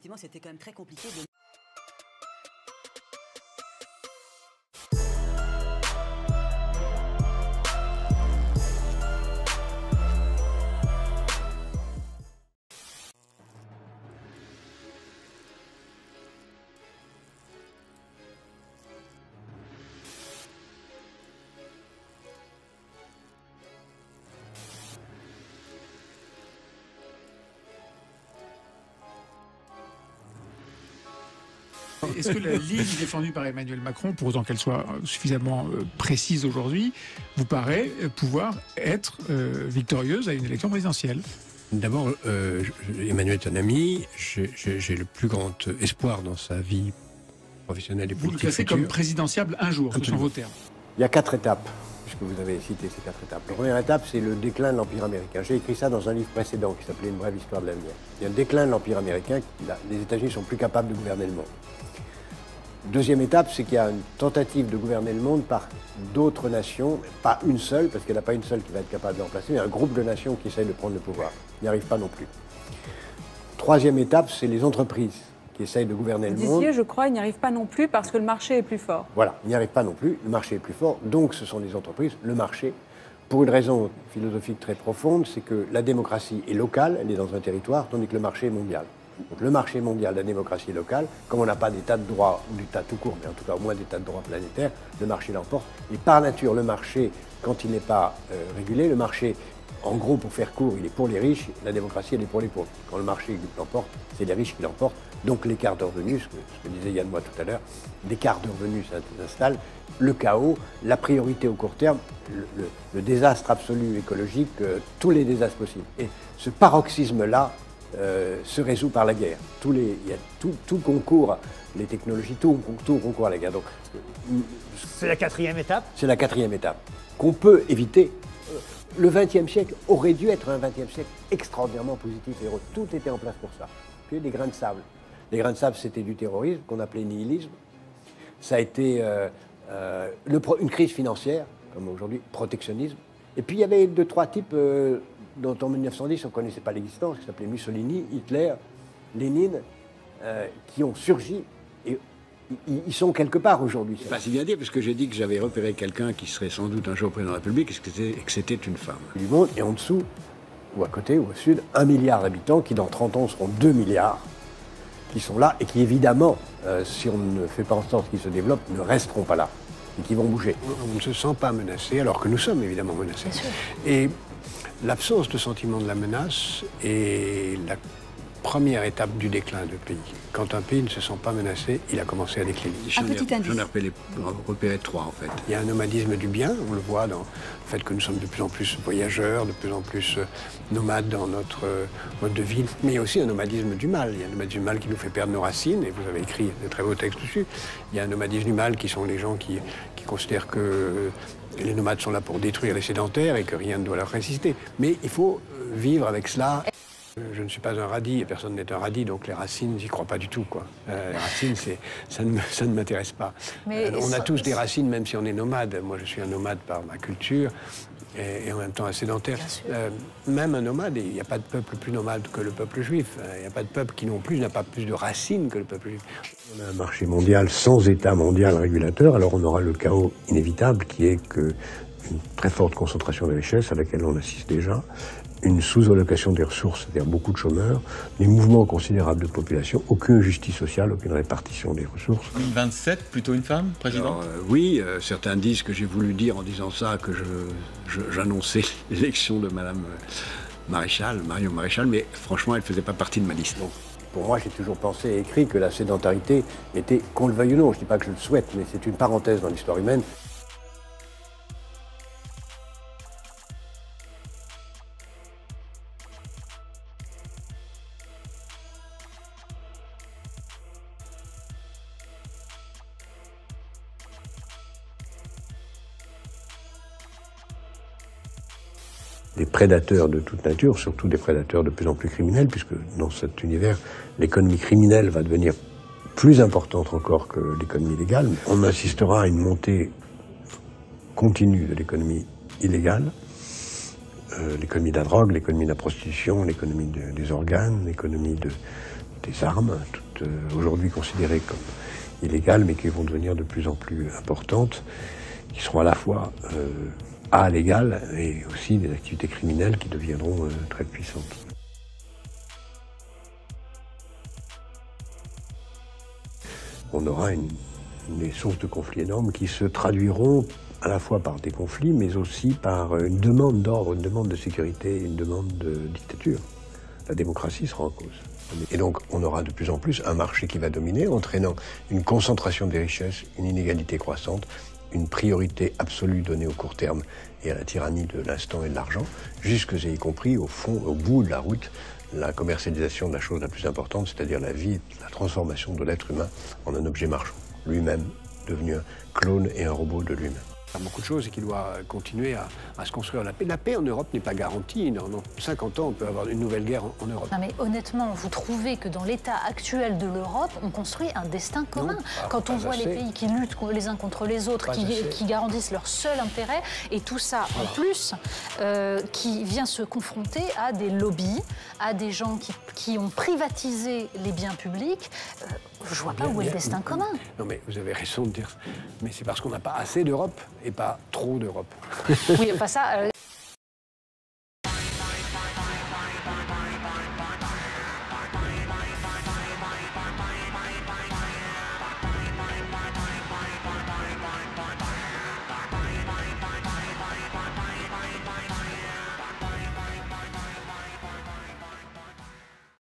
effectivement, c'était quand même très compliqué de... Est-ce que la ligne défendue par Emmanuel Macron, pour autant qu'elle soit suffisamment précise aujourd'hui, vous paraît pouvoir être victorieuse à une élection présidentielle? D'abord, Emmanuel est un ami. J'ai le plus grand espoir dans sa vie professionnelle et politique. Vous le classez comme présidentiable un jour, ce sont vos termes. Il y a 4 étapes, puisque vous avez cité ces 4 étapes. La première étape, c'est le déclin de l'Empire américain. J'ai écrit ça dans un livre précédent qui s'appelait Une brève histoire de l'avenir. Il y a un déclin de l'Empire américain. Les États-Unis sont plus capables de gouverner le monde. Deuxième étape, c'est qu'il y a une tentative de gouverner le monde par d'autres nations, pas une seule, parce qu'il n'y en a pas une seule qui va être capable de remplacer, mais un groupe de nations qui essayent de prendre le pouvoir. Ils n'y arrivent pas non plus. Troisième étape, c'est les entreprises qui essayent de gouverner le monde. Vous disiez, je crois, ils n'y arrivent pas non plus parce que le marché est plus fort. Voilà, ils n'y arrivent pas non plus, le marché est plus fort, donc ce sont les entreprises, le marché, pour une raison philosophique très profonde, c'est que la démocratie est locale, elle est dans un territoire, tandis que le marché est mondial. Donc le marché mondial, la démocratie locale, comme on n'a pas d'état de droit, ou d'état tout court, mais en tout cas au moins d'état de droit planétaire, le marché l'emporte. Et par nature, le marché, quand il n'est pas régulé, le marché, en gros, pour faire court, il est pour les riches, la démocratie, elle est pour les pauvres. Quand le marché l'emporte, c'est les riches qui l'emportent. Donc l'écart de revenus, ce que disait Yann Moix tout à l'heure, l'écart de revenus s'installe, le chaos, la priorité au court terme, le désastre absolu écologique, tous les désastres possibles. Et ce paroxysme-là, se résout par la guerre. Tout concourt, les technologies, tout concourt à la guerre. Donc, c'est la 4e étape. C'est la 4e étape qu'on peut éviter. Le XXe siècle aurait dû être un XXe siècle extraordinairement positif et heureux. Tout était en place pour ça. Puis des grains de sable. Les grains de sable, c'était du terrorisme qu'on appelait nihilisme. Ça a été une crise financière, comme aujourd'hui, protectionnisme. Et puis il y avait 2-3 types dont en 1910 on ne connaissait pas l'existence, qui s'appelaient Mussolini, Hitler, Lénine, qui ont surgi et ils sont quelque part aujourd'hui. C'est pas si bien dire, parce que j'ai dit que j'avais repéré quelqu'un qui serait sans doute un jour président de la République et que c'était une femme. Du monde, et en dessous, ou à côté, ou au sud, 1 milliard d'habitants qui dans 30 ans seront 2 milliards, qui sont là et qui évidemment, si on ne fait pas en sorte qu'ils se développent, ne resteront pas là et qui vont bouger. On ne se sent pas menacé, alors que nous sommes évidemment menacés. Et l'absence de sentiment de la menace est la première étape du déclin de pays. Quand un pays ne se sent pas menacé, il a commencé à décliner. Un petit indice. J'en ai repéré 3 en fait. Il y a un nomadisme du bien, on le voit dans le fait que nous sommes de plus en plus voyageurs, de plus en plus nomades dans notre mode de vie. Mais il y a aussi un nomadisme du mal. Il y a un nomadisme du mal qui nous fait perdre nos racines, et vous avez écrit de très beaux textes dessus. Il y a un nomadisme du mal qui sont les gens qui considèrent que les nomades sont là pour détruire les sédentaires et que rien ne doit leur résister. Mais il faut vivre avec cela. Je ne suis pas un radis et personne n'est un radis, donc les racines, j'y crois pas du tout, quoi. Les racines, ça ne m'intéresse pas. On a tous des racines, même si on est nomade. Moi, je suis un nomade par ma culture et en même temps un sédentaire. Même un nomade, il n'y a pas de peuple plus nomade que le peuple juif. Il n'y a pas de peuple qui non plus n'a pas plus de racines que le peuple juif. On a un marché mondial sans État mondial régulateur, alors on aura le chaos inévitable qui est qu'une très forte concentration des richesses à laquelle on assiste déjà, une sous-allocation des ressources, c'est-à-dire beaucoup de chômeurs, des mouvements considérables de population, aucune justice sociale, aucune répartition des ressourses. 27, plutôt une femme, président? Oui, certains disent que j'ai voulu dire en disant ça que j'annonçais l'élection de Madame Maréchal, Marion Maréchal, mais franchement, elle ne faisait pas partie de ma liste. Donc, pour moi, j'ai toujours pensé et écrit que la sédentarité était, qu'on le veuille ou non, je ne dis pas que je le souhaite, mais c'est une parenthèse dans l'histoire humaine. Des prédateurs de toute nature, surtout des prédateurs de plus en plus criminels, puisque dans cet univers, l'économie criminelle va devenir plus importante encore que l'économie légale. On assistera à une montée continue de l'économie illégale, l'économie de la drogue, l'économie de la prostitution, l'économie des organes, l'économie des armes, toutes aujourd'hui considérées comme illégales, mais qui vont devenir de plus en plus importantes, qui seront à la fois légales et aussi des activités criminelles qui deviendront très puissantes. On aura des sources de conflits énormes qui se traduiront à la fois par des conflits, mais aussi par une demande d'ordre, une demande de sécurité, une demande de dictature. La démocratie sera en cause. Et donc, on aura de plus en plus un marché qui va dominer, entraînant une concentration des richesses, une inégalité croissante, une priorité absolue donnée au court terme et à la tyrannie de l'instant et de l'argent, jusque et y compris, au fond, au bout de la route, la commercialisation de la chose la plus importante, c'est-à-dire la vie, la transformation de l'être humain en un objet marchand, lui-même devenu un clone et un robot de lui-même. Il y a beaucoup de choses et qui doit continuer à se construire la paix. La paix en Europe n'est pas garantie. Dans 50 ans, on peut avoir une nouvelle guerre en Europe. Non mais honnêtement, vous trouvez que dans l'état actuel de l'Europe, on construit un destin commun? Quand on voit les pays qui luttent les uns contre les autres, qui garantissent leur seul intérêt, et tout ça en plus, qui vient se confronter à des lobbies, à des gens qui ont privatisé les biens publics, je vois pas où est le destin commun. Non mais vous avez raison de dire, mais c'est parce qu'on n'a pas assez d'Europe et pas trop d'Europe. Oui, enfin ça...